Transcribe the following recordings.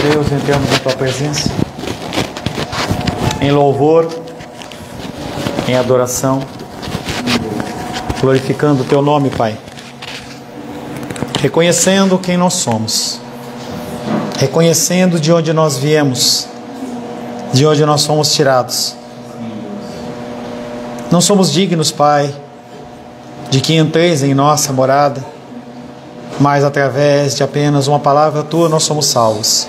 Deus, entramos em Tua presença, em louvor, em adoração, glorificando o Teu nome, Pai, reconhecendo quem nós somos, reconhecendo de onde nós viemos, de onde nós fomos tirados. Não somos dignos, Pai, de que entreis em nossa morada, mas através de apenas uma palavra Tua nós somos salvos.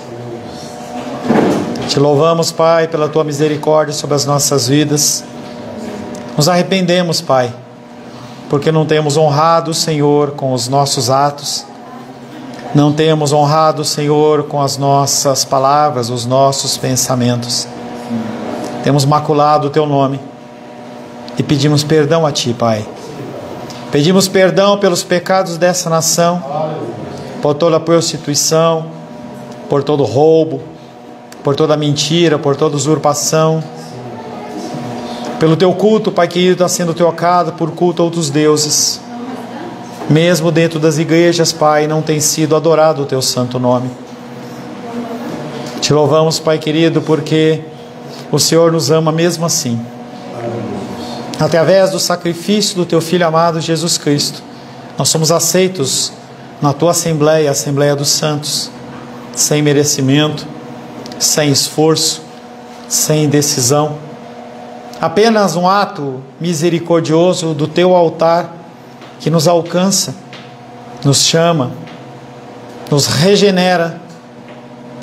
Te louvamos, Pai, pela Tua misericórdia sobre as nossas vidas. Nos arrependemos, Pai, porque não temos honrado o Senhor com os nossos atos, não temos honrado o Senhor com as nossas palavras, os nossos pensamentos. Temos maculado o Teu nome e pedimos perdão a Ti, Pai. Pedimos perdão pelos pecados dessa nação, por toda a prostituição, por todo roubo, por toda mentira, por toda usurpação. Pelo Teu culto, Pai querido, está sendo trocado por culto a outros deuses. Mesmo dentro das igrejas, Pai, não tem sido adorado o Teu santo nome. Te louvamos, Pai querido, porque o Senhor nos ama mesmo assim. Através do sacrifício do Teu Filho amado Jesus Cristo, nós somos aceitos na Tua Assembleia, a Assembleia dos Santos, sem merecimento, sem esforço, sem decisão. Apenas um ato misericordioso do Teu altar que nos alcança, nos chama, nos regenera,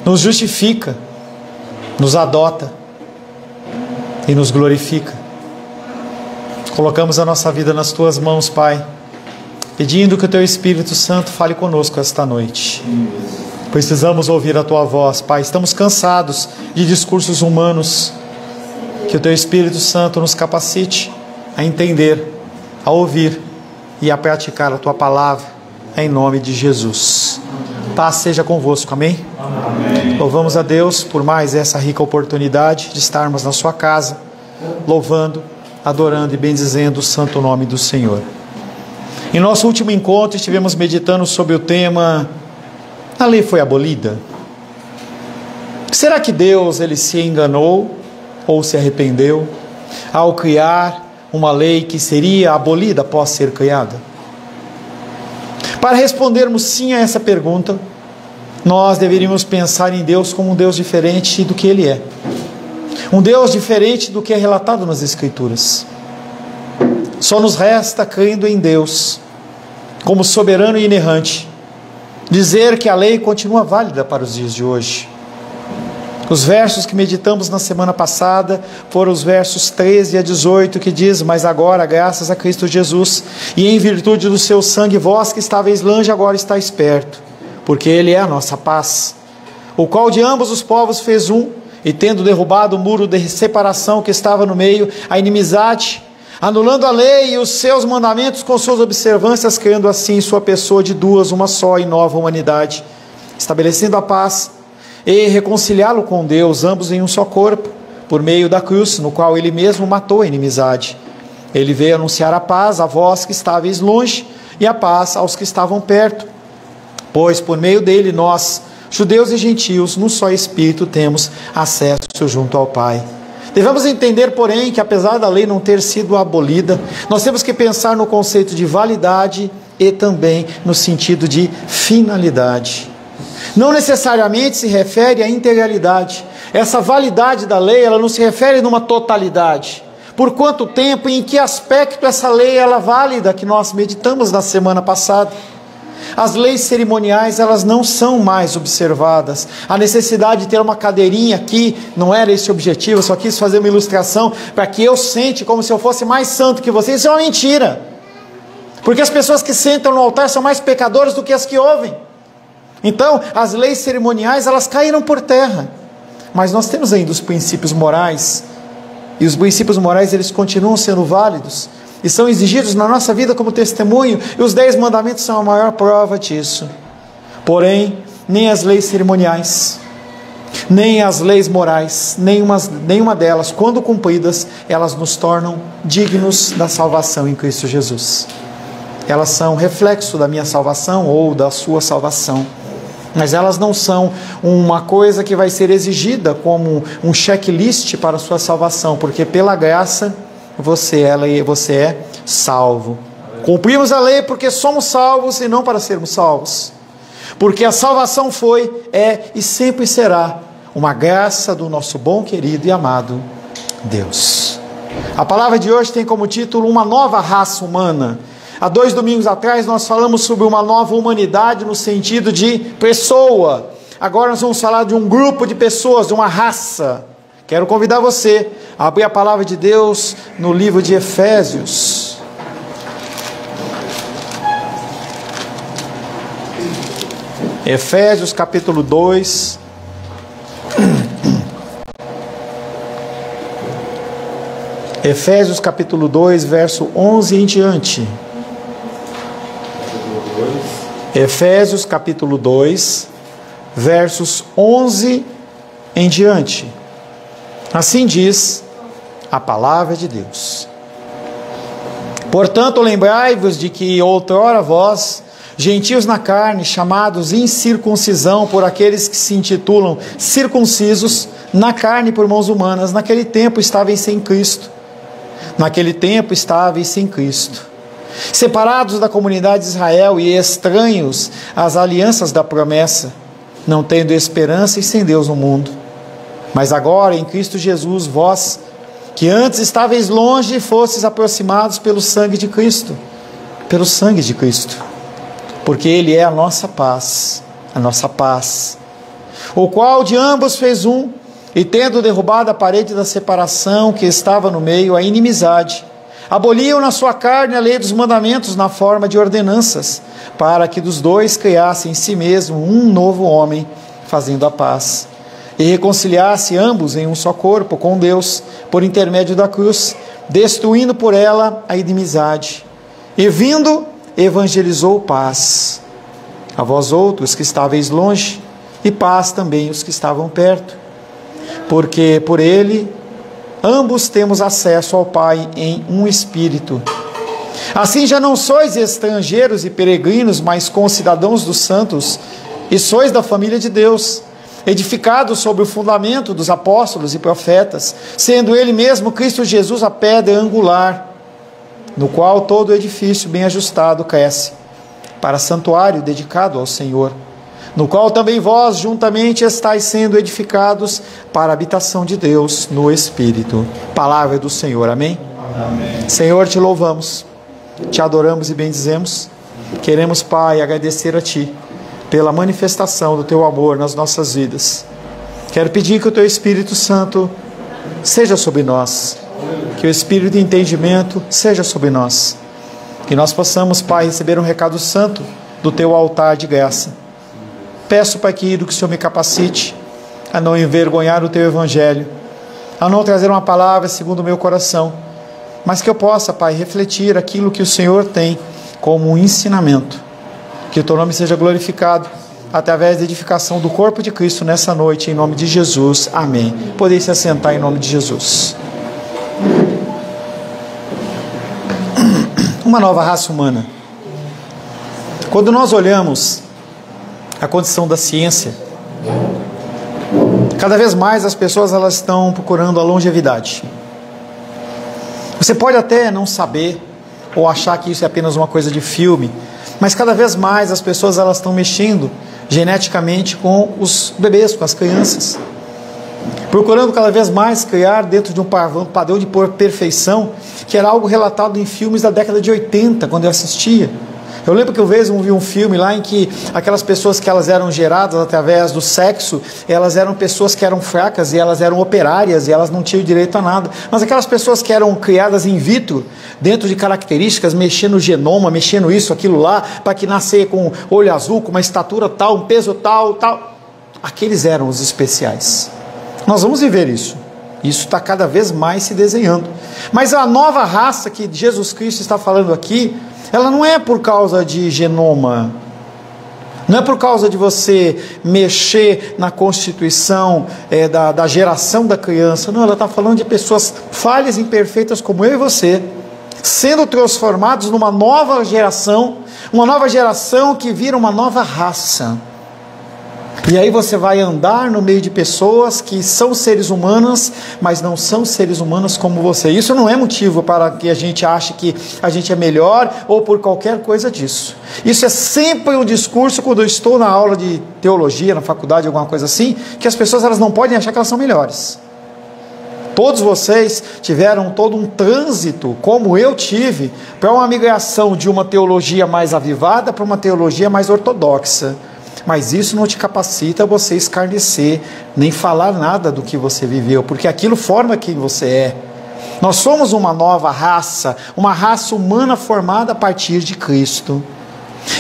nos justifica, nos adota e nos glorifica. Colocamos a nossa vida nas Tuas mãos, Pai, pedindo que o Teu Espírito Santo fale conosco esta noite. Precisamos ouvir a Tua voz, Pai. Estamos cansados de discursos humanos. Que o Teu Espírito Santo nos capacite a entender, a ouvir e a praticar a Tua palavra, em nome de Jesus. Paz seja convosco, amém? Amém. Louvamos a Deus por mais essa rica oportunidade de estarmos na Sua casa, louvando, adorando e bendizendo o santo nome do Senhor. Em nosso último encontro estivemos meditando sobre o tema: a lei foi abolida? Será que Deus ele se enganou ou se arrependeu ao criar uma lei que seria abolida após ser criada? Para respondermos sim a essa pergunta, nós deveríamos pensar em Deus como um Deus diferente do que Ele é. Um Deus diferente do que é relatado nas Escrituras. Só nos resta, crendo em Deus, como soberano e inerrante, dizer que a lei continua válida para os dias de hoje. Os versos que meditamos na semana passada foram os versos 13 a 18, que diz: mas agora, graças a Cristo Jesus, e em virtude do seu sangue, vós que estáveis longe, agora estáis perto, porque Ele é a nossa paz, o qual de ambos os povos fez um, e tendo derrubado o muro de separação que estava no meio, a inimizade, anulando a lei e os seus mandamentos com suas observâncias, criando assim em sua pessoa de duas uma só e nova humanidade, estabelecendo a paz e reconciliá-lo com Deus, ambos em um só corpo, por meio da cruz, no qual Ele mesmo matou a inimizade. Ele veio anunciar a paz a vós que estáveis longe, e a paz aos que estavam perto, pois por meio dele nós, judeus e gentios, num só Espírito temos acesso junto ao Pai. Devemos entender, porém, que apesar da lei não ter sido abolida, nós temos que pensar no conceito de validade e também no sentido de finalidade. Não necessariamente se refere à integralidade. Essa validade da lei, ela não se refere numa totalidade. Por quanto tempo e em que aspecto essa lei ela é válida, que nós meditamos na semana passada. As leis cerimoniais, elas não são mais observadas. A necessidade de ter uma cadeirinha aqui, não era esse o objetivo, eu só quis fazer uma ilustração para que eu sente como se eu fosse mais santo que você. Isso é uma mentira. Porque as pessoas que sentam no altar são mais pecadoras do que as que ouvem. Então, as leis cerimoniais, elas caíram por terra. Mas nós temos ainda os princípios morais. E os princípios morais, eles continuam sendo válidos. E são exigidos na nossa vida como testemunho, e os 10 mandamentos são a maior prova disso. Porém, nem as leis cerimoniais, nem as leis morais, nenhuma delas, quando cumpridas, elas nos tornam dignos da salvação em Cristo Jesus. Elas são reflexo da minha salvação ou da sua salvação. mas elas não são uma coisa que vai ser exigida como um checklist para a sua salvação, porque pela graça você é salvo. Cumprimos a lei porque somos salvos e não para sermos salvos, porque a salvação foi, é e sempre será uma graça do nosso bom, querido e amado Deus. A palavra de hoje tem como título uma nova raça humana. Há 2 domingos atrás nós falamos sobre uma nova humanidade no sentido de pessoa. Agora nós vamos falar de um grupo de pessoas, de uma raça. Quero convidar você a abrir a palavra de Deus no livro de Efésios. Efésios capítulo 2. Efésios capítulo 2, verso 11 em diante. Efésios capítulo 2, versos 11 em diante. Assim diz a palavra de Deus. Portanto, lembrai-vos de que outrora vós, gentios na carne, chamados incircuncisão por aqueles que se intitulam circuncisos, na carne por mãos humanas, naquele tempo estáveis sem Cristo. Naquele tempo estáveis sem Cristo, separados da comunidade de Israel e estranhos às alianças da promessa, não tendo esperança e sem Deus no mundo. Mas agora em Cristo Jesus, vós, que antes estáveis longe, fostes aproximados pelo sangue de Cristo, porque Ele é a nossa paz, o qual de ambos fez um, e tendo derrubado a parede da separação que estava no meio, a inimizade, aboliam na sua carne a lei dos mandamentos na forma de ordenanças, para que dos dois criasse em si mesmo um novo homem, fazendo a paz, e reconciliasse ambos em um só corpo com Deus, por intermédio da cruz, destruindo por ela a inimizade, e vindo, evangelizou paz a vós outros que estáveis longe, e paz também os que estavam perto, porque por ele ambos temos acesso ao Pai em um Espírito. Assim já não sois estrangeiros e peregrinos, mas concidadãos dos santos, e sois da família de Deus, edificados sobre o fundamento dos apóstolos e profetas, sendo Ele mesmo Cristo Jesus a pedra angular, no qual todo edifício bem ajustado cresce, para santuário dedicado ao Senhor, no qual também vós juntamente estáis sendo edificados para a habitação de Deus no Espírito. Palavra do Senhor, amém? Amém. Senhor, te louvamos, te adoramos e bendizemos. Queremos, Pai, agradecer a Ti pela manifestação do Teu amor nas nossas vidas. Quero pedir que o Teu Espírito Santo seja sobre nós, que o Espírito de entendimento seja sobre nós, que nós possamos, Pai, receber um recado santo do Teu altar de graça. Peço, Pai querido, que o Senhor me capacite a não envergonhar o Teu Evangelho, a não trazer uma palavra segundo o meu coração, mas que eu possa, Pai, refletir aquilo que o Senhor tem como um ensinamento. Que o Teu nome seja glorificado através da edificação do corpo de Cristo nessa noite, em nome de Jesus. Amém. Podem se assentar em nome de Jesus. Uma nova raça humana. Quando nós olhamos a condição da ciência, cada vez mais as pessoas elas estão procurando a longevidade. Você pode até não saber ou achar que isso é apenas uma coisa de filme, mas cada vez mais as pessoas elas estão mexendo geneticamente com os bebês, com as crianças, procurando cada vez mais criar dentro de um padrão de perfeição, que era algo relatado em filmes da década de 80, quando eu assistia. Eu lembro que uma vez eu vi um filme lá em que aquelas pessoas que elas eram geradas através do sexo, elas eram pessoas que eram fracas e elas eram operárias e elas não tinham direito a nada. Mas aquelas pessoas que eram criadas in vitro, dentro de características, mexendo no genoma, mexendo isso, aquilo lá, para que nascer com olho azul, com uma estatura tal, um peso tal, aqueles eram os especiais. Nós vamos viver isso. Isso está cada vez mais se desenhando. Mas a nova raça que Jesus Cristo está falando aqui, ela não é por causa de genoma, não é por causa de você mexer na constituição da geração da criança, não, ela está falando de pessoas falhas e imperfeitas como eu e você, sendo transformados numa nova geração que vira uma nova raça. E aí você vai andar no meio de pessoas que são seres humanos, mas não são seres humanos como você. Isso não é motivo para que a gente ache que a gente é melhor ou por qualquer coisa disso. Isso é sempre um discurso quando eu estou na aula de teologia, na faculdade, alguma coisa assim, que as pessoas elas não podem achar que elas são melhores. Todos vocês tiveram todo um trânsito, como eu tive, para uma migração de uma teologia mais avivada para uma teologia mais ortodoxa. Mas isso não te capacita a você escarnecer, nem falar nada do que você viveu, porque aquilo forma quem você é. Nós somos uma nova raça, uma raça humana formada a partir de Cristo.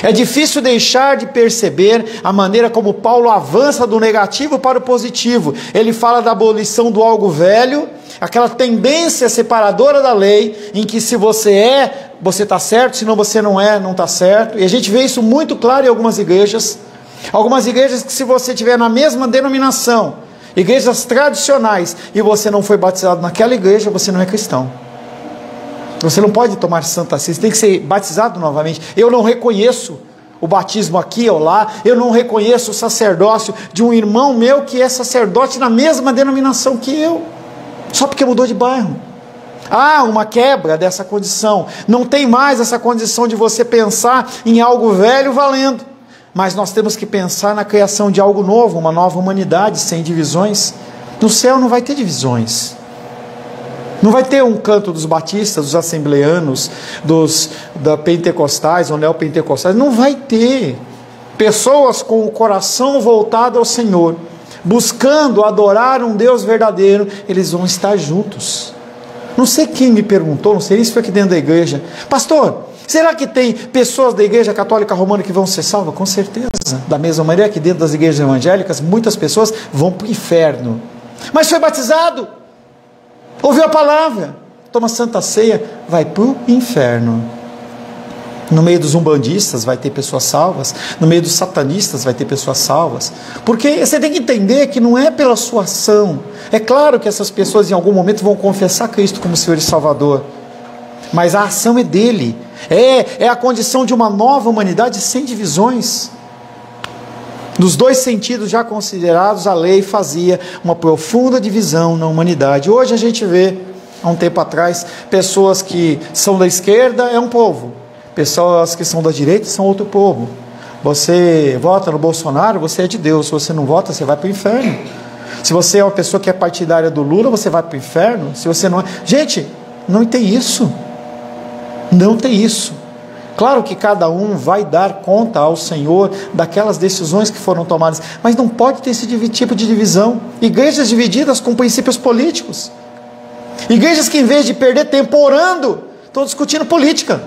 É difícil deixar de perceber a maneira como Paulo avança do negativo para o positivo. Ele fala da abolição do algo velho, aquela tendência separadora da lei, em que se você é, você está certo, se não você não é, não está certo. E a gente vê isso muito claro em algumas igrejas. Algumas igrejas que se você estiver na mesma denominação, igrejas tradicionais, e você não foi batizado naquela igreja, você não é cristão. Você não pode tomar Santa Ceia, você tem que ser batizado novamente. Eu não reconheço o batismo aqui ou lá, eu não reconheço o sacerdócio de um irmão meu que é sacerdote na mesma denominação que eu, só porque mudou de bairro. Há uma quebra dessa condição, não tem mais essa condição de você pensar em algo velho valendo, mas nós temos que pensar na criação de algo novo, uma nova humanidade sem divisões. No céu não vai ter divisões. Não vai ter um canto dos batistas, dos assembleanos, da pentecostais ou neopentecostais. Não vai ter. Pessoas com o coração voltado ao Senhor, buscando adorar um Deus verdadeiro, eles vão estar juntos. Não sei quem me perguntou, não sei se foi aqui dentro da igreja. Pastor, será que tem pessoas da igreja católica romana que vão ser salvas? Com certeza. Da mesma maneira que dentro das igrejas evangélicas, muitas pessoas vão para o inferno. Mas foi batizado, ouviu a palavra, toma Santa Ceia, vai para o inferno. No meio dos umbandistas vai ter pessoas salvas, no meio dos satanistas vai ter pessoas salvas, porque você tem que entender que não é pela sua ação. É claro que essas pessoas em algum momento vão confessar Cristo como Senhor e Salvador, mas a ação é dele, é a condição de uma nova humanidade sem divisões. Nos dois sentidos já considerados, a lei fazia uma profunda divisão na humanidade. Hoje a gente vê, há um tempo atrás, pessoas que são da esquerda, é um povo. Pessoas que são da direita, são outro povo. Você vota no Bolsonaro, você é de Deus. Se você não vota, você vai para o inferno. Se você é uma pessoa que é partidária do Lula, você vai para o inferno. Se você não é... Gente, não tem isso. Não tem isso. Claro que cada um vai dar conta ao Senhor daquelas decisões que foram tomadas, mas não pode ter esse tipo de divisão. Igrejas divididas com princípios políticos. Igrejas que em vez de perder tempo orando, estão discutindo política.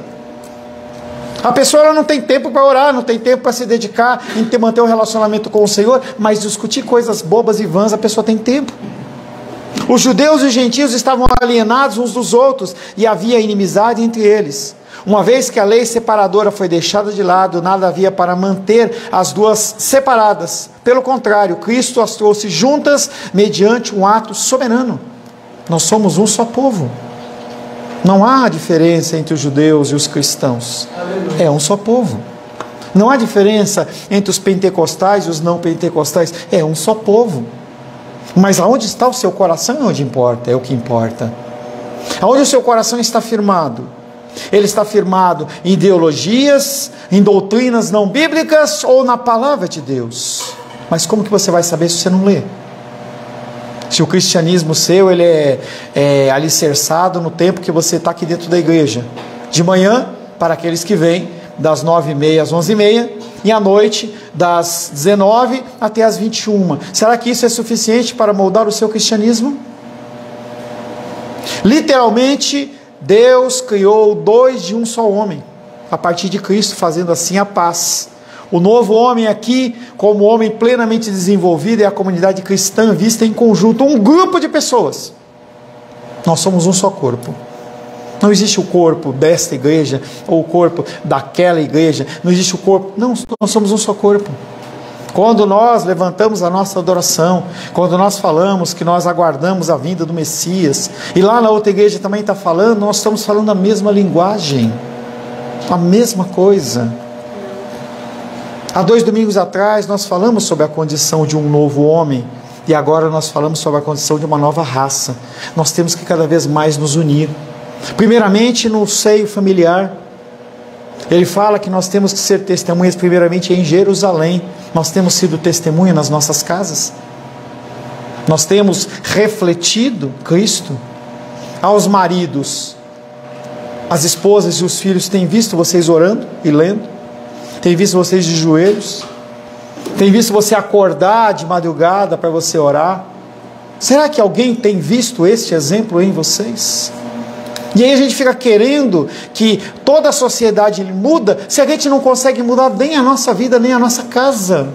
A pessoa ela não tem tempo para orar, não tem tempo para se dedicar em manter um relacionamento com o Senhor, mas discutir coisas bobas e vãs, a pessoa tem tempo. Os judeus e os gentios estavam alienados uns dos outros e havia inimizade entre eles. Uma vez que a lei separadora foi deixada de lado, nada havia para manter as duas separadas. Pelo contrário, Cristo as trouxe juntas mediante um ato soberano. Nós somos um só povo. Não há diferença entre os judeus e os cristãos. Aleluia. É um só povo. Não há diferença entre os pentecostais e os não pentecostais. É um só povo. Mas aonde está o seu coração é onde importa, é o que importa. Aonde o seu coração está firmado? Ele está firmado em ideologias, em doutrinas não bíblicas ou na palavra de Deus? Mas como que você vai saber se você não lê? Se o cristianismo seu ele é alicerçado no tempo que você está aqui dentro da igreja, de manhã para aqueles que vêm das 9h30 às 11h30 e à noite das 19 até as 21. Será que isso é suficiente para moldar o seu cristianismo? Literalmente, Deus criou dois de um só homem, a partir de Cristo, fazendo assim a paz. O novo homem aqui, como homem plenamente desenvolvido, é a comunidade cristã vista em conjunto, um grupo de pessoas. Nós somos um só corpo. Não existe o corpo desta igreja, ou o corpo daquela igreja, não existe o corpo, não, nós somos um só corpo. Quando nós levantamos a nossa adoração, quando nós falamos que nós aguardamos a vinda do Messias, e lá na outra igreja também está falando, nós estamos falando a mesma linguagem, a mesma coisa. Há 2 domingos atrás nós falamos sobre a condição de um novo homem, e agora nós falamos sobre a condição de uma nova raça. Nós temos que cada vez mais nos unir. Primeiramente no seio familiar. Ele fala que nós temos que ser testemunhas primeiramente em Jerusalém. Nós temos sido testemunha nas nossas casas. Nós temos refletido Cristo. Aos maridos, as esposas e os filhos têm visto vocês orando e lendo? Têm visto vocês de joelhos? Tem visto você acordar de madrugada para você orar? Será que alguém tem visto este exemplo em vocês? E aí a gente fica querendo que toda a sociedade muda, se a gente não consegue mudar nem a nossa vida, nem a nossa casa.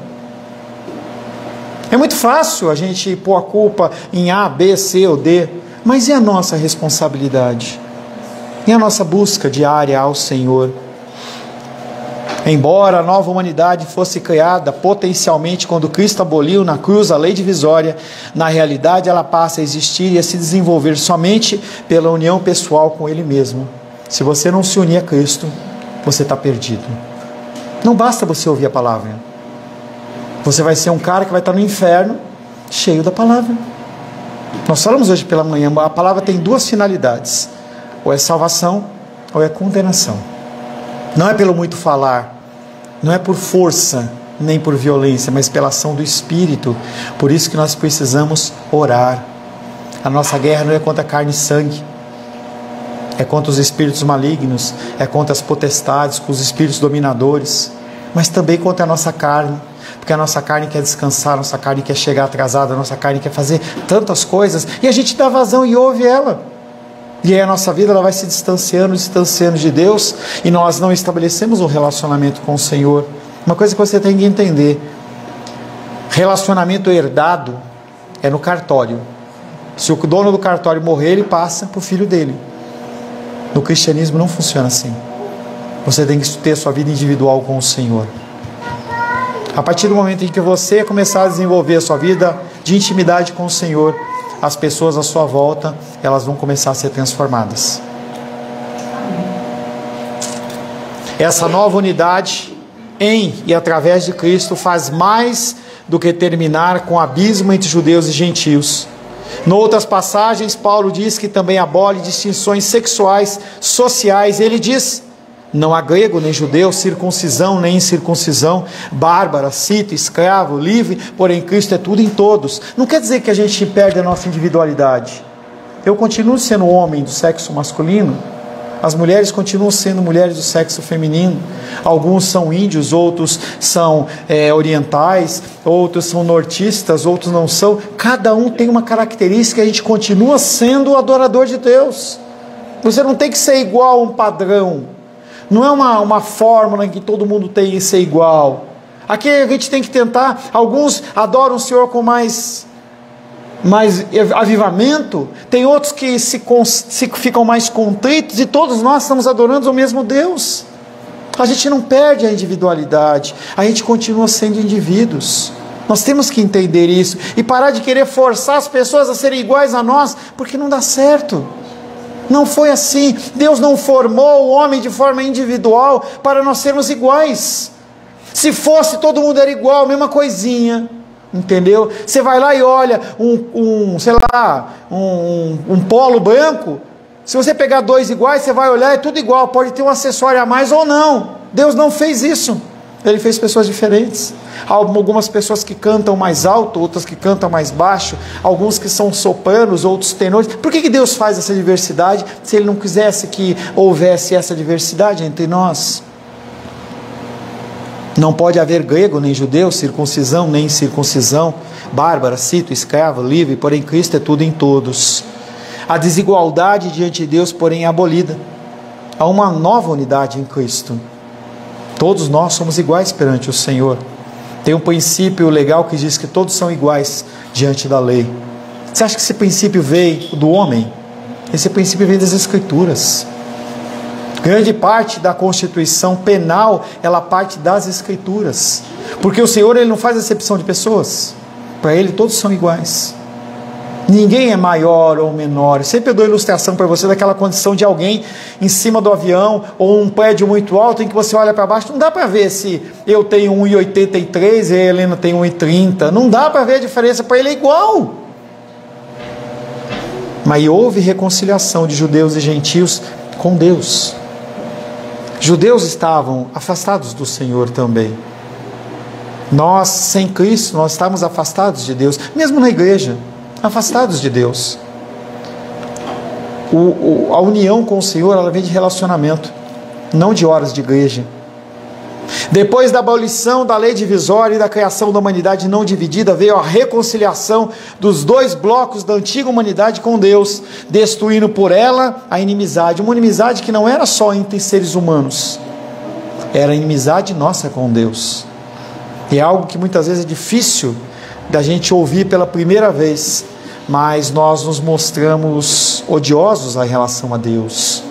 É muito fácil a gente pôr a culpa em A, B, C ou D, mas e a nossa responsabilidade? E a nossa busca diária ao Senhor? Embora a nova humanidade fosse criada potencialmente quando Cristo aboliu na cruz a lei divisória, na realidade ela passa a existir e a se desenvolver somente pela união pessoal com Ele mesmo. Se você não se unir a Cristo, você está perdido. Não basta você ouvir a palavra. Você vai ser um cara que vai estar no inferno, cheio da palavra. Nós falamos hoje pela manhã, a palavra tem 2 finalidades. Ou é salvação, ou é condenação. Não é pelo muito falar, não é por força, nem por violência, mas pela ação do Espírito. Por isso que nós precisamos orar. A nossa guerra não é contra carne e sangue, é contra os espíritos malignos, é contra as potestades, com os espíritos dominadores, mas também contra a nossa carne, porque a nossa carne quer descansar, a nossa carne quer chegar atrasada, a nossa carne quer fazer tantas coisas, e a gente dá vazão e ouve ela. E aí a nossa vida ela vai se distanciando de Deus, e nós não estabelecemos um relacionamento com o Senhor. Uma coisa que você tem que entender: relacionamento herdado é no cartório. Se o dono do cartório morrer, ele passa para o filho dele. No cristianismo não funciona assim. Você tem que ter sua vida individual com o Senhor. A partir do momento em que você começar a desenvolver a sua vida de intimidade com o Senhor, as pessoas à sua volta, elas vão começar a ser transformadas. Essa nova unidade em e através de Cristo faz mais do que terminar com o abismo entre judeus e gentios. Em outras passagens, Paulo diz que também abole distinções sexuais, sociais. Ele diz: não há grego nem judeu, circuncisão nem incircuncisão, bárbara, cito, escravo, livre, porém Cristo é tudo em todos. Não quer dizer que a gente perde a nossa individualidade. Eu continuo sendo homem do sexo masculino, as mulheres continuam sendo mulheres do sexo feminino. Alguns são índios, outros são orientais, outros são nortistas, outros não são. Cada um tem uma característica, a gente continua sendo adorador de Deus. Você não tem que ser igual a um padrão. Não é uma fórmula em que todo mundo tem que ser igual. Aqui a gente tem que tentar. Alguns adoram o Senhor com mais avivamento. Tem outros que ficam mais contritos. E todos nós estamos adorando o mesmo Deus. A gente não perde a individualidade. A gente continua sendo indivíduos. Nós temos que entender isso. E parar de querer forçar as pessoas a serem iguais a nós. Porque não dá certo. Não foi assim. Deus não formou o homem de forma individual para nós sermos iguais. Se fosse, todo mundo era igual, mesma coisinha, entendeu? Você vai lá e olha um polo branco. Se você pegar 2 iguais, você vai olhar, é tudo igual. Pode ter um acessório a mais ou não. Deus não fez isso. Ele fez pessoas diferentes. Algumas pessoas que cantam mais alto, outras que cantam mais baixo, alguns que são sopranos, outros tenores. Por que Deus faz essa diversidade se Ele não quisesse que houvesse essa diversidade entre nós? Não pode haver grego nem judeu, circuncisão nem incircuncisão, bárbara, cito, escravo, livre, porém Cristo é tudo em todos. A desigualdade diante de Deus, porém, é abolida. Há uma nova unidade em Cristo. Todos nós somos iguais perante o Senhor. Tem um princípio legal que diz que todos são iguais diante da lei. Você acha que esse princípio veio do homem? Esse princípio vem das Escrituras. Grande parte da Constituição Penal, ela parte das Escrituras. Porque o Senhor, Ele não faz acepção de pessoas. Para Ele todos são iguais. Ninguém é maior ou menor. Eu sempre dou ilustração para você daquela condição de alguém em cima do avião ou um prédio muito alto em que você olha para baixo. Não dá para ver se eu tenho 1,83 e a Helena tem 1,30. Não dá para ver a diferença, para ele é igual. Mas houve reconciliação de judeus e gentios com Deus. Judeus estavam afastados do Senhor também. Nós, sem Cristo, nós estávamos afastados de Deus, mesmo na igreja, afastados de Deus. A união com o Senhor, ela vem de relacionamento, não de horas de igreja. Depois da abolição da lei divisória e da criação da humanidade não dividida, veio a reconciliação dos dois blocos da antiga humanidade com Deus, destruindo por ela a inimizade. Uma inimizade que não era só entre seres humanos, era a inimizade nossa com Deus. E é algo que muitas vezes é difícil da gente ouvir pela primeira vez, mas nós nos mostramos odiosos em relação a Deus.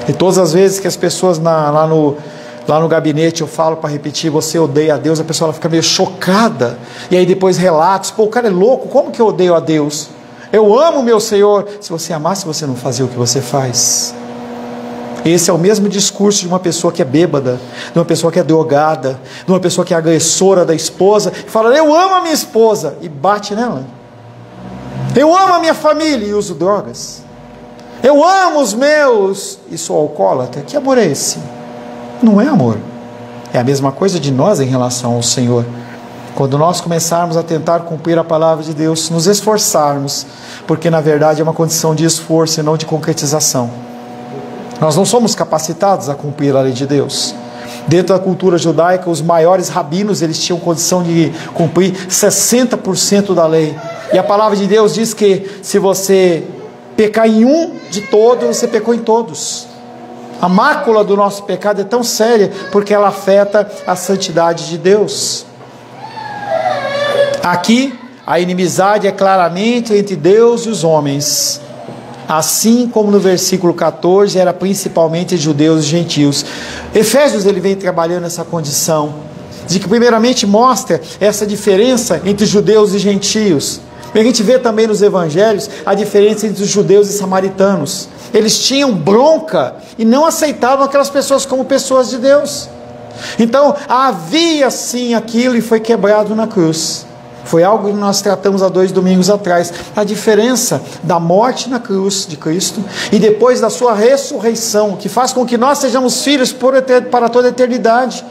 E todas as vezes que as pessoas lá no gabinete eu falo para repetir, você odeia a Deus, a pessoa ela fica meio chocada, e aí depois relatos, pô, o cara é louco, como que eu odeio a Deus? Eu amo meu Senhor. Se você amasse, você não fazia o que você faz. Esse é o mesmo discurso de uma pessoa que é bêbada, de uma pessoa que é drogada, de uma pessoa que é agressora da esposa, e fala, eu amo a minha esposa, e bate nela. Eu amo a minha família, e uso drogas. Eu amo os meus, e sou alcoólatra. Que amor é esse? Não é amor. É a mesma coisa de nós em relação ao Senhor. Quando nós começarmos a tentar cumprir a palavra de Deus, nos esforçarmos, porque na verdade é uma condição de esforço e não de concretização. Nós não somos capacitados a cumprir a lei de Deus. Dentro da cultura judaica, os maiores rabinos, eles tinham condição de cumprir 60% da lei. E a palavra de Deus diz que se você pecar em um de todos, você pecou em todos. A mácula do nosso pecado é tão séria porque ela afeta a santidade de Deus. Aqui, a inimizade é claramente entre Deus e os homens, assim como no versículo 14 era principalmente judeus e gentios. Efésios ele vem trabalhando essa condição de que primeiramente mostra essa diferença entre judeus e gentios. A gente vê também nos evangelhos a diferença entre os judeus e samaritanos. Eles tinham bronca e não aceitavam aquelas pessoas como pessoas de Deus. Então havia sim aquilo e foi quebrado na cruz. Foi algo que nós tratamos há 2 domingos atrás. A diferença da morte na cruz de Cristo e depois da sua ressurreição, que faz com que nós sejamos filhos para toda a eternidade.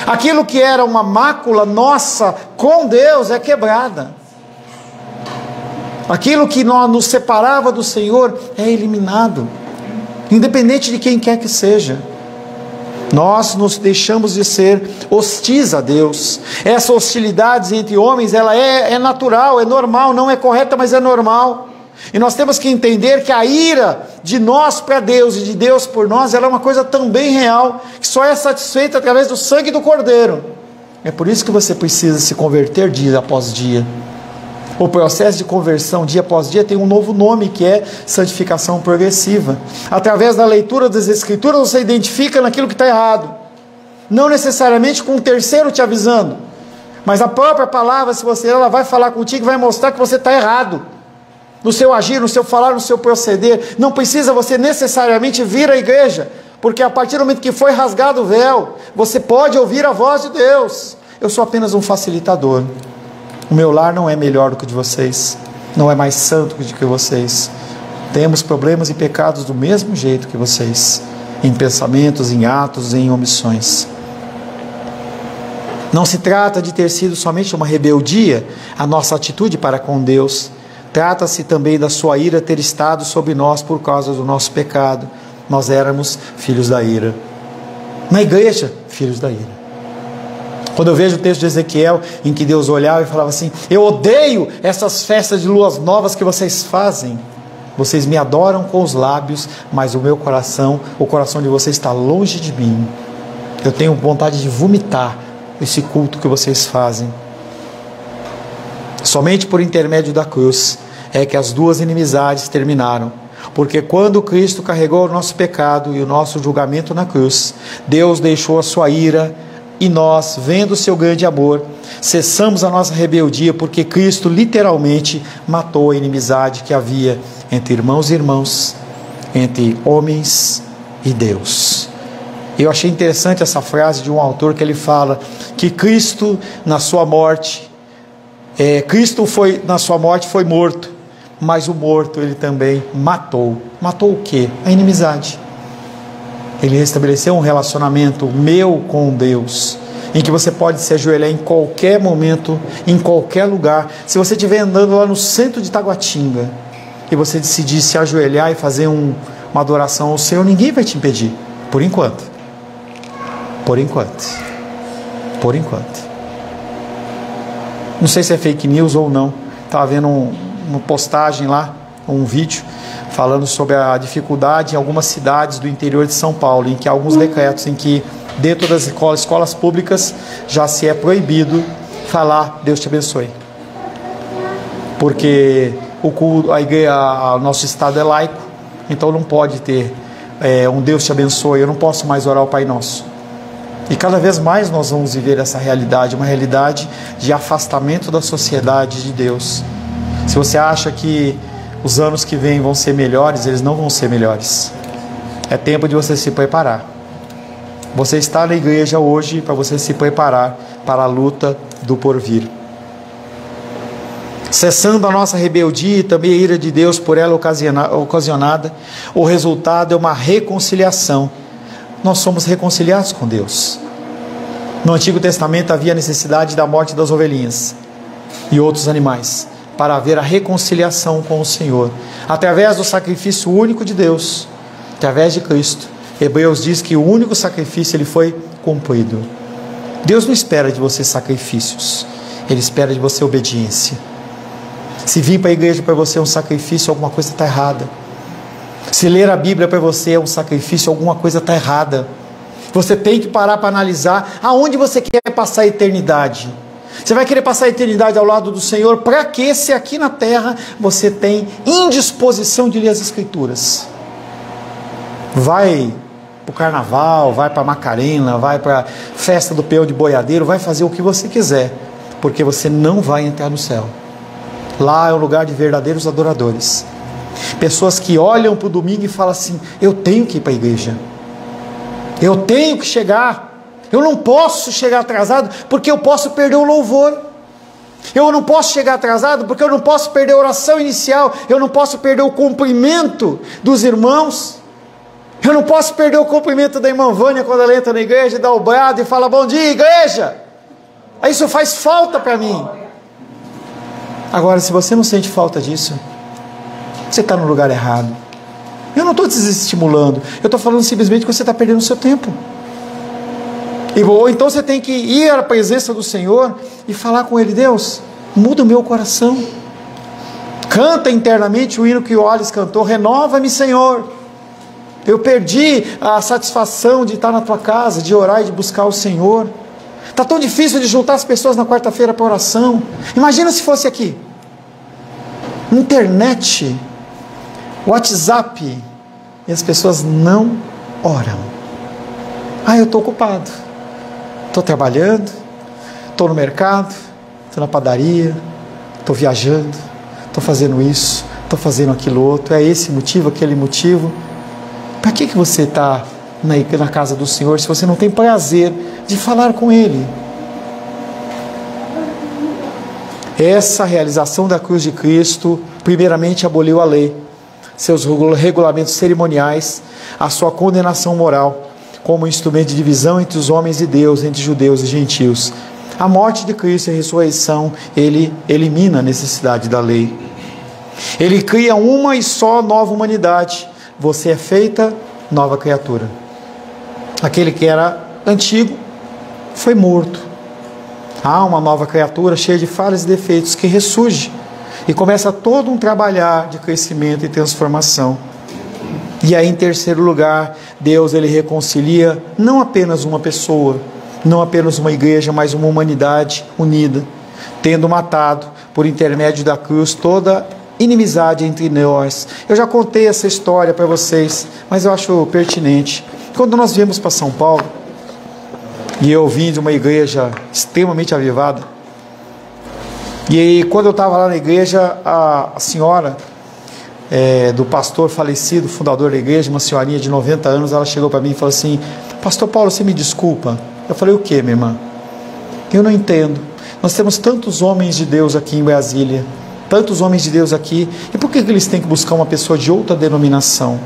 Aquilo que era uma mácula nossa com Deus é quebrada. Aquilo que nos separava do Senhor é eliminado, independente de quem quer que seja. Nós nos deixamos de ser hostis a Deus. Essa hostilidade entre homens, ela é natural, é normal, não é correta, mas é normal. E nós temos que entender que a ira de nós para Deus e de Deus por nós, ela é uma coisa também real, que só é satisfeita através do sangue do Cordeiro. É por isso que você precisa se converter dia após dia. O processo de conversão dia após dia tem um novo nome, que é santificação progressiva. Através da leitura das Escrituras você identifica naquilo que está errado, não necessariamente com um terceiro te avisando, mas a própria palavra, se você ela vai falar contigo, vai mostrar que você está errado no seu agir, no seu falar, no seu proceder. Não precisa você necessariamente vir à igreja, porque a partir do momento que foi rasgado o véu, você pode ouvir a voz de Deus. Eu sou apenas um facilitador. O meu lar não é melhor do que o de vocês, não é mais santo do que vocês. Temos problemas e pecados do mesmo jeito que vocês, em pensamentos, em atos, em omissões. Não se trata de ter sido somente uma rebeldia a nossa atitude para com Deus. Trata-se também da sua ira ter estado sobre nós por causa do nosso pecado. Nós éramos filhos da ira. Na igreja, filhos da ira. Quando eu vejo o texto de Ezequiel, em que Deus olhava e falava assim: eu odeio essas festas de luas novas que vocês fazem. Vocês me adoram com os lábios, mas o meu coração, o coração de vocês está longe de mim. Eu tenho vontade de vomitar esse culto que vocês fazem. Somente por intermédio da cruz é que as duas inimizades terminaram. Porque quando Cristo carregou o nosso pecado e o nosso julgamento na cruz, Deus deixou a sua ira. E nós, vendo o seu grande amor, cessamos a nossa rebeldia, porque Cristo literalmente matou a inimizade que havia entre irmãos e irmãos, entre homens e Deus. Eu achei interessante essa frase de um autor que ele fala que Cristo na sua morte, na sua morte foi morto, mas o morto ele também matou. Matou o quê? A inimizade. Ele estabeleceu um relacionamento meu com Deus, em que você pode se ajoelhar em qualquer momento, em qualquer lugar. Se você estiver andando lá no centro de Taguatinga e você decidir se ajoelhar e fazer uma adoração ao Senhor, ninguém vai te impedir, por enquanto. Por enquanto. Por enquanto. Não sei se é fake news ou não. Estava vendo uma postagem lá, um vídeo, falando sobre a dificuldade em algumas cidades do interior de São Paulo, em que há alguns decretos em que dentro das escolas públicas já se é proibido falar Deus te abençoe. Porque o nosso estado é laico, então não pode ter um Deus te abençoe. Eu não posso mais orar o Pai Nosso. E cada vez mais nós vamos viver essa realidade, uma realidade de afastamento da sociedade de Deus. Se você acha que os anos que vêm vão ser melhores, eles não vão ser melhores. É tempo de você se preparar. Você está na igreja hoje para você se preparar para a luta do porvir. Cessando a nossa rebeldia e também a ira de Deus por ela ocasionada, o resultado é uma reconciliação. Nós somos reconciliados com Deus. No Antigo Testamento havia necessidade da morte das ovelhinhas e outros animais para haver a reconciliação com o Senhor, através do sacrifício único de Deus, através de Cristo. Hebreus diz que o único sacrifício ele foi cumprido. Deus não espera de você sacrifícios, Ele espera de você obediência. Se vir para a igreja para você é um sacrifício, alguma coisa está errada. Se ler a Bíblia para você é um sacrifício, alguma coisa está errada. Você tem que parar para analisar aonde você quer passar a eternidade. Você vai querer passar a eternidade ao lado do Senhor, para que se aqui na terra você tem indisposição de ler as Escrituras? Vai para o carnaval, vai para a Macarena, vai para a festa do peão de boiadeiro, vai fazer o que você quiser, porque você não vai entrar no céu. Lá é o lugar de verdadeiros adoradores. Pessoas que olham para o domingo e falam assim: eu tenho que ir para a igreja, eu tenho que chegar, eu não posso chegar atrasado porque eu posso perder o louvor, eu não posso chegar atrasado porque eu não posso perder a oração inicial, eu não posso perder o cumprimento dos irmãos, eu não posso perder o cumprimento da irmã Vânia quando ela entra na igreja e dá o brado e fala bom dia igreja. Isso faz falta para mim. Agora, se você não sente falta disso, você está no lugar errado. Eu não estou desestimulando, eu estou falando simplesmente que você está perdendo o seu tempo. Ou então você tem que ir à presença do Senhor e falar com Ele: Deus, muda o meu coração. Canta internamente o hino que o Wallace cantou: renova-me, Senhor. Eu perdi a satisfação de estar na tua casa, de orar e de buscar o Senhor. Está tão difícil de juntar as pessoas na quarta-feira para oração. Imagina se fosse aqui. Internet, WhatsApp, e as pessoas não oram. Eu estou ocupado, estou trabalhando, estou no mercado, estou na padaria, estou viajando, estou fazendo isso, estou fazendo aquilo outro, é esse motivo, aquele motivo. Para que você está na casa do Senhor se você não tem prazer de falar com Ele? Essa realização da cruz de Cristo primeiramente aboliu a lei, seus regulamentos cerimoniais, a sua condenação moral como instrumento de divisão entre os homens e Deus, entre judeus e gentios. A morte de Cristo e a ressurreição, Ele elimina a necessidade da lei. Ele cria uma e só nova humanidade. Você é feita nova criatura. Aquele que era antigo foi morto. Há uma nova criatura cheia de falhas e defeitos que ressurge e começa todo um trabalhar de crescimento e transformação. E aí, em terceiro lugar, Deus ele reconcilia não apenas uma pessoa, não apenas uma igreja, mas uma humanidade unida, tendo matado por intermédio da cruz toda inimizade entre nós. Eu já contei essa história para vocês, mas eu acho pertinente. Quando nós viemos para São Paulo, e eu vim de uma igreja extremamente avivada, E aí, quando eu estava lá na igreja, a senhora do pastor falecido, fundador da igreja, uma senhorinha de 90 anos, ela chegou para mim e falou assim: pastor Paulo, você me desculpa? Eu falei: o que, minha irmã? Eu não entendo. Nós temos tantos homens de Deus aqui em Brasília, tantos homens de Deus aqui, e por que eles têm que buscar uma pessoa de outra denominação?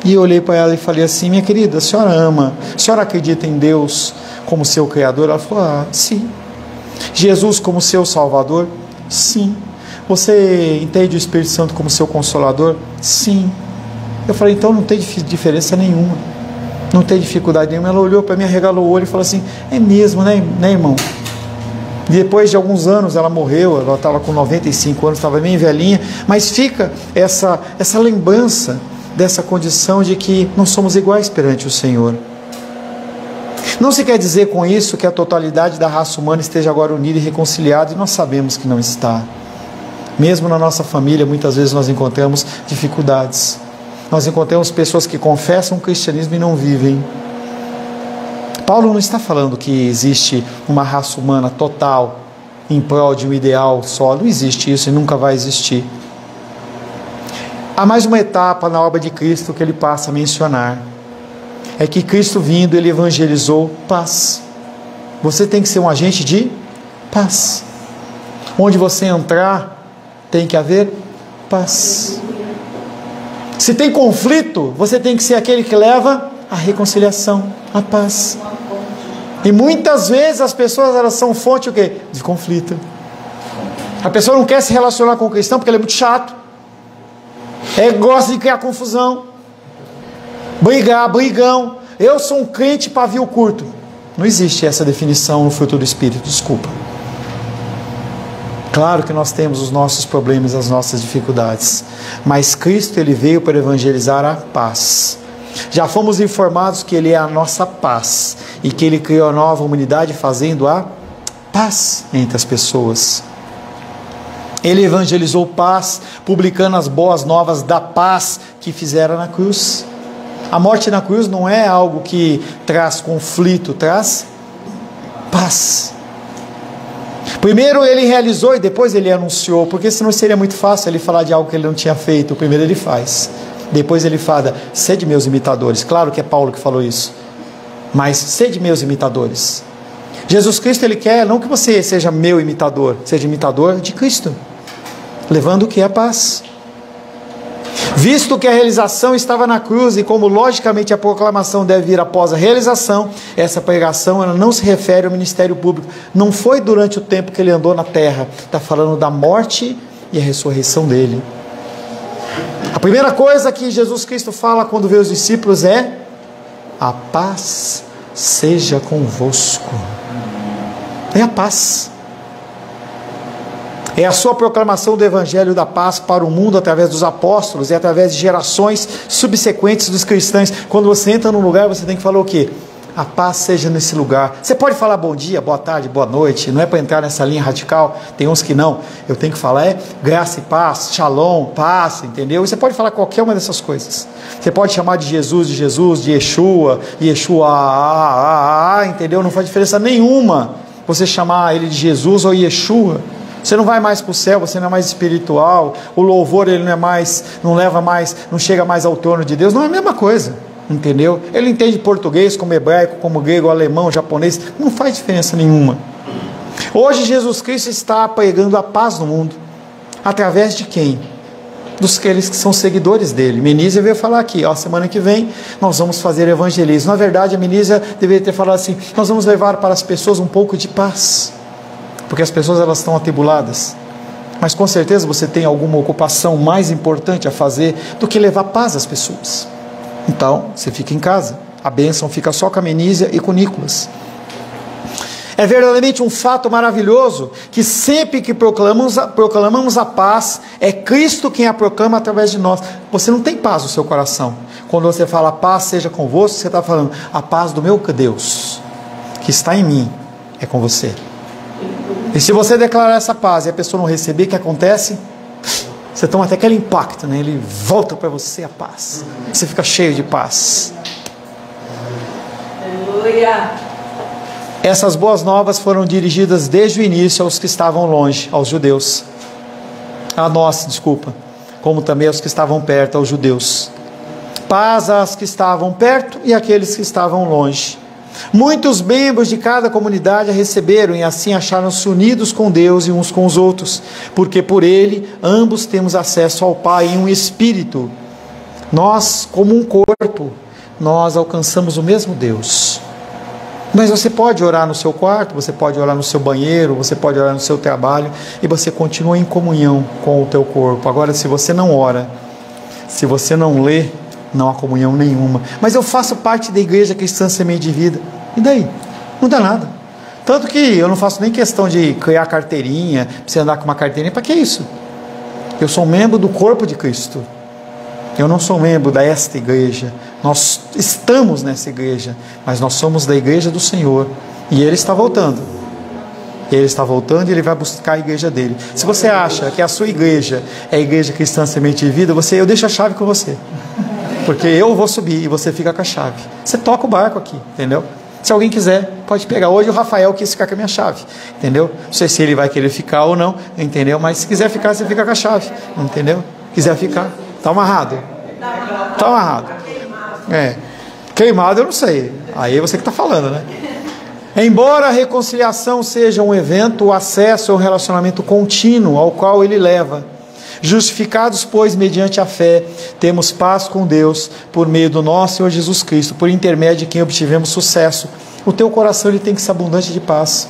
E eu olhei para ela e falei assim: minha querida, a senhora ama, a senhora acredita em Deus como seu Criador? Ela falou: ah, sim. Jesus como seu Salvador? Sim. Você entende o Espírito Santo como seu Consolador? Sim. Eu falei: então não tem diferença nenhuma, não tem dificuldade nenhuma. Ela olhou para mim, arregalou o olho e falou assim: é mesmo, né irmão? E depois de alguns anos ela morreu, ela estava com 95 anos, estava bem velhinha, mas fica essa lembrança dessa condição de que não somos iguais perante o Senhor. Não se quer dizer com isso que a totalidade da raça humana esteja agora unida e reconciliada, e nós sabemos que não está. Mesmo na nossa família, muitas vezes nós encontramos dificuldades. Nós encontramos pessoas que confessam o cristianismo e não vivem. Paulo não está falando que existe uma raça humana total em prol de um ideal só. Não existe isso e nunca vai existir. Há mais uma etapa na obra de Cristo que ele passa a mencionar. É que Cristo vindo, ele evangelizou paz. Você tem que ser um agente de paz. Onde você entrar, tem que haver paz. Se tem conflito, você tem que ser aquele que leva a reconciliação, a paz. E muitas vezes as pessoas, elas são fonte o quê? De conflito. A pessoa não quer se relacionar com o cristão porque ele é muito chato. Gosta de criar confusão, brigão. Eu sou um crente pavio curto. Não existe essa definição no fruto do Espírito, desculpa. Claro que nós temos os nossos problemas, as nossas dificuldades, mas Cristo, ele veio para evangelizar a paz. Já fomos informados que ele é a nossa paz e que ele criou a nova humanidade fazendo a paz entre as pessoas. Ele evangelizou paz, publicando as boas novas da paz que fizeram na cruz. A morte na cruz não é algo que traz conflito, traz paz. Primeiro ele realizou e depois ele anunciou, porque senão seria muito fácil ele falar de algo que ele não tinha feito. Primeiro ele faz, depois ele fala: sede meus imitadores. Claro que é Paulo que falou isso, mas sede meus imitadores. Jesus Cristo, ele quer não que você seja meu imitador, seja imitador de Cristo, levando o que é a paz. Visto que a realização estava na cruz e como logicamente a proclamação deve vir após a realização, essa pregação ela não se refere ao ministério público. Não foi durante o tempo que ele andou na terra. Está falando da morte e a ressurreição dele. A primeira coisa que Jesus Cristo fala quando vê os discípulos é: a paz seja convosco. É a paz. É a sua proclamação do Evangelho da paz para o mundo através dos apóstolos e através de gerações subsequentes dos cristãos. Quando você entra num lugar, você tem que falar o quê? A paz seja nesse lugar. Você pode falar bom dia, boa tarde, boa noite, não é para entrar nessa linha radical, tem uns que não. Eu tenho que falar graça e paz, shalom, paz, entendeu? E você pode falar qualquer uma dessas coisas. Você pode chamar de Jesus, de Yeshua, entendeu? Não faz diferença nenhuma você chamar ele de Jesus ou Yeshua. Você não vai mais para o céu, você não é mais espiritual, o louvor ele não chega mais ao trono de Deus, não é a mesma coisa, entendeu? Ele entende português como hebraico, como grego, alemão, japonês, não faz diferença nenhuma. Hoje Jesus Cristo está pregando a paz no mundo, através de quem? Dos que são seguidores dele. Menísia veio falar aqui, semana que vem nós vamos fazer evangelismo. Na verdade a Menísia deveria ter falado assim: nós vamos levar para as pessoas um pouco de paz, porque as pessoas elas estão atribuladas, mas com certeza você tem alguma ocupação mais importante a fazer do que levar paz às pessoas. Então você fica em casa, a bênção fica só com a Menísia e com o Nicolas. É verdadeiramente um fato maravilhoso que sempre que proclamamos a paz, é Cristo quem a proclama através de nós. Você não tem paz no seu coração. Quando você fala a paz seja convosco, você está falando: a paz do meu Deus que está em mim é com você. E se você declarar essa paz e a pessoa não receber, o que acontece? Você toma até aquele impacto, né? Ele volta para você a paz. Você fica cheio de paz. Aleluia. Essas boas novas foram dirigidas desde o início aos que estavam longe, aos judeus. A nós, desculpa, como também aos que estavam perto, aos judeus. Paz às que estavam perto e àqueles que estavam longe. Muitos membros de cada comunidade a receberam e assim acharam-se unidos com Deus e uns com os outros, porque por Ele ambos temos acesso ao Pai em um Espírito. Nós, como um corpo, nós alcançamos o mesmo Deus. Mas você pode orar no seu quarto, você pode orar no seu banheiro, você pode orar no seu trabalho e você continua em comunhão com o teu corpo. Agora, se você não ora, se você não lê, não há comunhão nenhuma. Mas eu faço parte da Igreja Cristã Semente de Vida. E daí? Não dá nada. Tanto que eu não faço nem questão de criar carteirinha, você andar com uma carteirinha. Para que isso? Eu sou membro do corpo de Cristo. Eu não sou membro desta igreja. Nós estamos nessa igreja, mas nós somos da igreja do Senhor. E Ele está voltando. Ele está voltando e Ele vai buscar a igreja dele. Se você acha que a sua igreja é a Igreja Cristã Semente de Vida, eu deixo a chave com você. Porque eu vou subir e você fica com a chave. Você toca o barco aqui, entendeu? Se alguém quiser, pode pegar. Hoje o Rafael quis ficar com a minha chave, entendeu? Não sei se ele vai querer ficar ou não, entendeu? Mas se quiser ficar, você fica com a chave, entendeu? Quiser ficar, tá amarrado. Tá amarrado. Queimado eu não sei. Aí é você que está falando, né? Embora a reconciliação seja um evento, o acesso é um relacionamento contínuo ao qual ele leva. Justificados, pois, mediante a fé, temos paz com Deus, por meio do nosso Senhor Jesus Cristo, por intermédio de quem obtivemos sucesso. O teu coração ele tem que ser abundante de paz.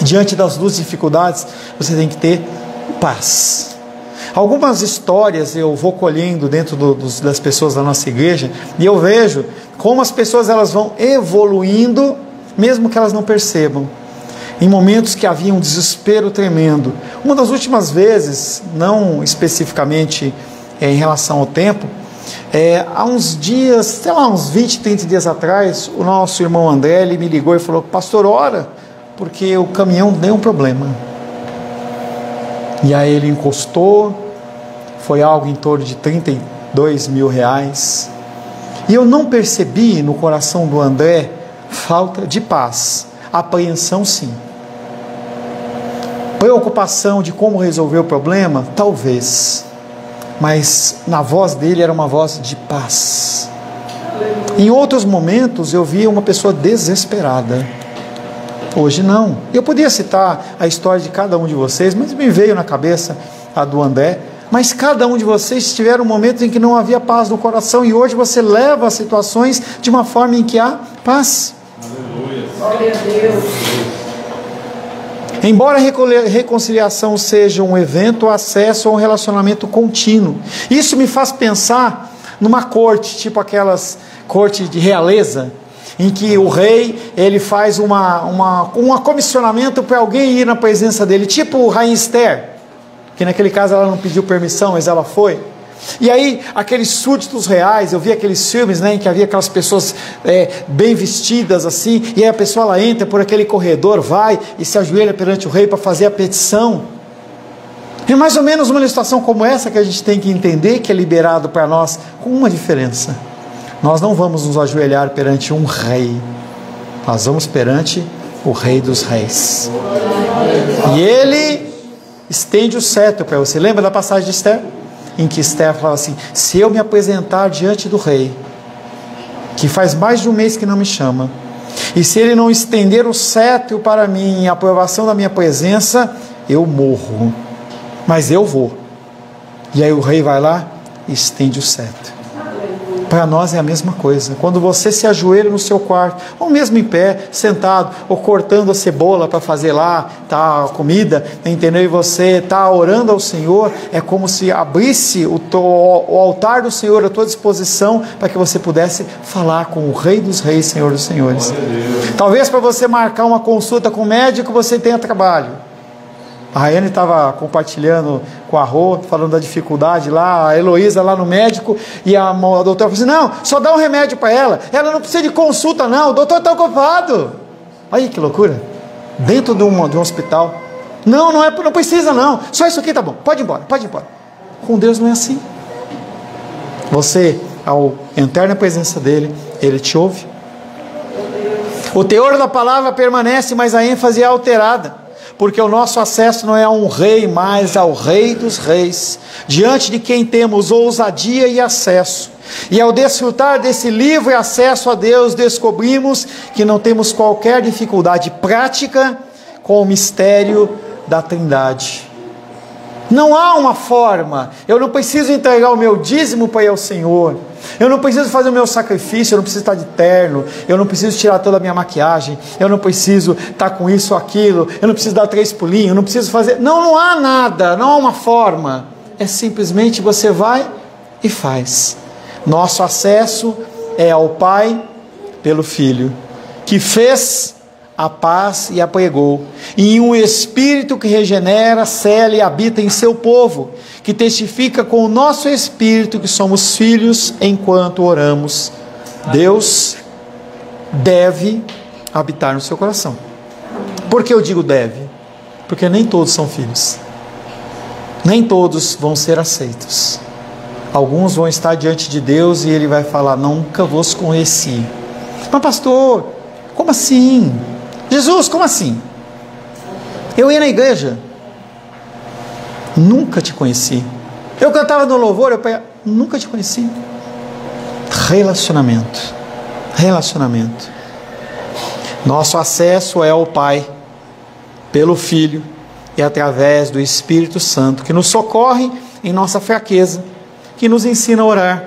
Diante das duas dificuldades, você tem que ter paz. Algumas histórias eu vou colhendo dentro das pessoas da nossa igreja, e eu vejo como as pessoas elas vão evoluindo, mesmo que elas não percebam. Em momentos que havia um desespero tremendo. Uma das últimas vezes, não especificamente em relação ao tempo, há uns dias, sei lá, uns 20, 30 dias atrás, o nosso irmão André, ele me ligou e falou: pastor, ora, porque o caminhão deu um problema. E aí ele encostou, foi algo em torno de R$32 mil. E eu não percebi no coração do André falta de paz. Apreensão sim. Preocupação de como resolver o problema? Talvez. Mas na voz dele era uma voz de paz. Em outros momentos eu via uma pessoa desesperada. Hoje não. Eu podia citar a história de cada um de vocês, mas me veio na cabeça a do André. Mas cada um de vocês tiveram momentos em que não havia paz no coração, e hoje você leva as situações de uma forma em que há paz. Aleluia. Glória a Deus. Embora a reconciliação seja um evento, o acesso a um relacionamento contínuo. Isso me faz pensar numa corte, tipo aquelas cortes de realeza, em que o rei ele faz um comissionamento para alguém ir na presença dele, tipo Rainha Esther, que naquele caso ela não pediu permissão, mas ela foi. E aí, aqueles súditos reais, eu vi aqueles filmes, né, em que havia aquelas pessoas bem vestidas assim, e aí a pessoa ela entra por aquele corredor, vai e se ajoelha perante o rei para fazer a petição. É mais ou menos uma situação como essa que a gente tem que entender que é liberado para nós, com uma diferença: nós não vamos nos ajoelhar perante um rei, nós vamos perante o Rei dos Reis, e ele estende o cetro para você. Lembra da passagem de Esther? Em que Esther falava assim: se eu me apresentar diante do rei, que faz mais de um mês que não me chama, e se ele não estender o cetro para mim em aprovação da minha presença, eu morro, mas eu vou. E aí o rei vai lá e estende o cetro. Para nós é a mesma coisa. Quando você se ajoelha no seu quarto, ou mesmo em pé, sentado, ou cortando a cebola para fazer lá a comida, entendeu? E você está orando ao Senhor, é como se abrisse o altar do Senhor à tua disposição, para que você pudesse falar com o Rei dos Reis, Senhor dos Senhores. Talvez para você marcar uma consulta com o médico, você tenha trabalho. A Rayane estava compartilhando com a Rô, falando da dificuldade lá, a Heloísa lá no médico, e a doutora falou assim: não, só dá um remédio para ela não precisa de consulta não, o doutor está ocupado. Aí que loucura, dentro de um hospital. Não precisa não, só isso aqui tá bom, pode ir embora. Com Deus não é assim. Você, ao entrar na presença dele, ele te ouve. O teor da palavra permanece, mas a ênfase é alterada, porque o nosso acesso não é a um rei, mas ao Rei dos Reis, diante de quem temos ousadia e acesso. E ao desfrutar desse livre acesso a Deus, descobrimos que não temos qualquer dificuldade prática com o mistério da Trindade. Não há uma forma, eu não preciso entregar o meu dízimo para ir ao Senhor, eu não preciso fazer o meu sacrifício, eu não preciso estar de terno, eu não preciso tirar toda a minha maquiagem, eu não preciso estar com isso ou aquilo, eu não preciso dar 3 pulinhos, eu não preciso fazer, não há nada, não há uma forma, é simplesmente você vai e faz. Nosso acesso é ao Pai pelo Filho, que fez a paz e a pregou, e em um Espírito que regenera, sela e habita em seu povo, que testifica com o nosso Espírito que somos filhos enquanto oramos. Deus deve habitar no seu coração. Por que eu digo deve? Porque nem todos são filhos, nem todos vão ser aceitos. Alguns vão estar diante de Deus e Ele vai falar: nunca vos conheci. Mas pastor, como assim? Jesus, como assim? Eu ia na igreja, nunca te conheci. Eu cantava no louvor, eu pegava, nunca te conheci. Relacionamento. Nosso acesso é ao Pai pelo Filho e através do Espírito Santo, que nos socorre em nossa fraqueza, que nos ensina a orar,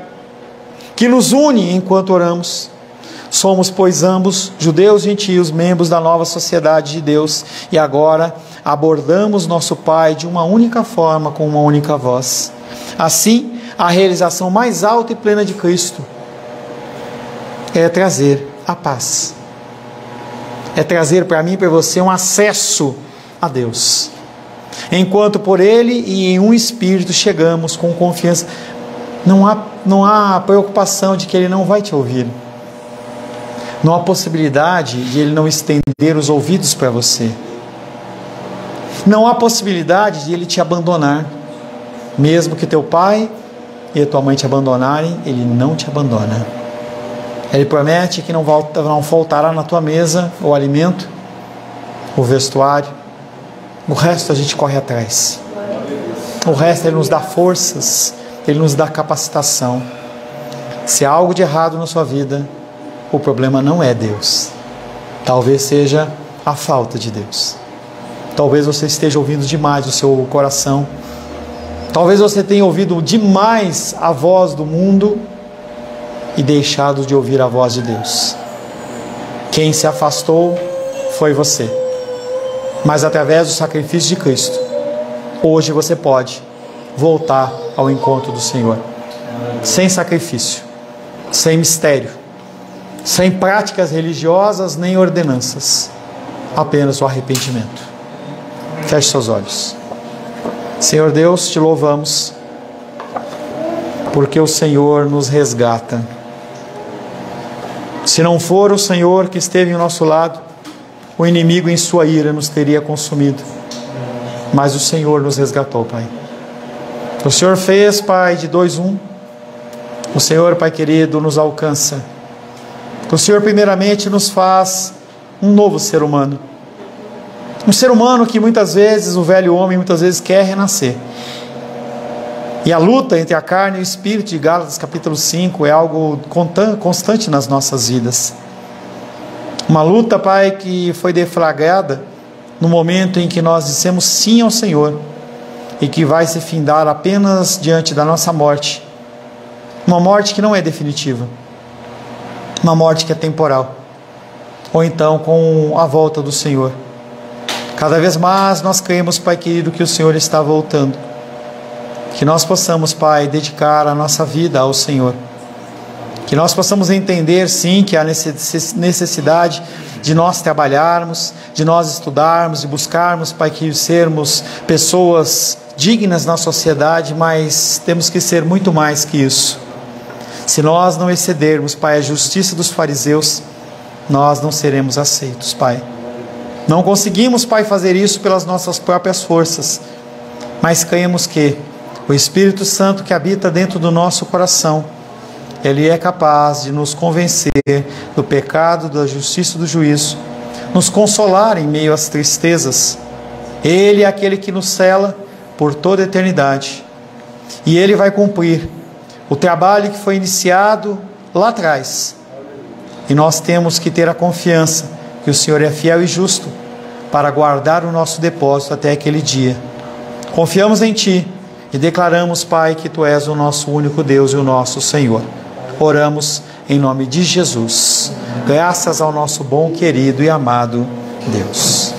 que nos une enquanto oramos. Somos, pois, ambos, judeus e gentios, membros da nova sociedade de Deus, e agora abordamos nosso Pai de uma única forma, com uma única voz. Assim, a realização mais alta e plena de Cristo é trazer a paz. É trazer para mim e para você um acesso a Deus. Enquanto por Ele e em um Espírito chegamos com confiança, não há preocupação de que Ele não vai te ouvir. Não há possibilidade de Ele não estender os ouvidos para você. Não há possibilidade de Ele te abandonar. Mesmo que teu pai e a tua mãe te abandonarem, Ele não te abandona. Ele promete que não faltará na tua mesa o alimento, o vestuário. O resto a gente corre atrás. O resto Ele nos dá forças, Ele nos dá capacitação. Se há algo de errado na sua vida, o problema não é Deus. Talvez seja a falta de Deus. Talvez você esteja ouvindo demais o seu coração. Talvez você tenha ouvido demais a voz do mundo e deixado de ouvir a voz de Deus. Quem se afastou foi você. Mas através do sacrifício de Cristo, hoje você pode voltar ao encontro do Senhor. Sem sacrifício, sem mistério, sem práticas religiosas nem ordenanças, apenas o arrependimento. Feche seus olhos. Senhor Deus, te louvamos, porque o Senhor nos resgata. Se não for o Senhor que esteve ao nosso lado, o inimigo em sua ira nos teria consumido. Mas o Senhor nos resgatou, Pai. O Senhor fez, Pai, de 2-1. O Senhor, Pai querido, nos alcança. O Senhor primeiramente nos faz um novo ser humano. Um ser humano que muitas vezes, o velho homem muitas vezes quer renascer. E a luta entre a carne e o espírito de Gálatas capítulo 5 é algo constante nas nossas vidas. Uma luta, Pai, que foi deflagrada no momento em que nós dissemos sim ao Senhor e que vai se findar apenas diante da nossa morte. Uma morte que não é definitiva. Uma morte que é temporal. Ou então com a volta do Senhor. Cada vez mais nós cremos, Pai querido, que o Senhor está voltando. Que nós possamos, Pai, dedicar a nossa vida ao Senhor. Que nós possamos entender, sim, que há necessidade de nós trabalharmos, de nós estudarmos, de buscarmos, Pai, que sermos pessoas dignas na sociedade, mas temos que ser muito mais que isso. Se nós não excedermos, Pai, a justiça dos fariseus, nós não seremos aceitos, Pai. Não conseguimos, Pai, fazer isso pelas nossas próprias forças, mas cremos que o Espírito Santo que habita dentro do nosso coração Ele é capaz de nos convencer do pecado, da justiça e do juízo, nos consolar em meio às tristezas. Ele é aquele que nos cela por toda a eternidade. E Ele vai cumprir o trabalho que foi iniciado lá atrás. E nós temos que ter a confiança que o Senhor é fiel e justo para guardar o nosso depósito até aquele dia. Confiamos em Ti e declaramos, Pai, que Tu és o nosso único Deus e o nosso Senhor. Oramos em nome de Jesus. Graças ao nosso bom, querido e amado Deus.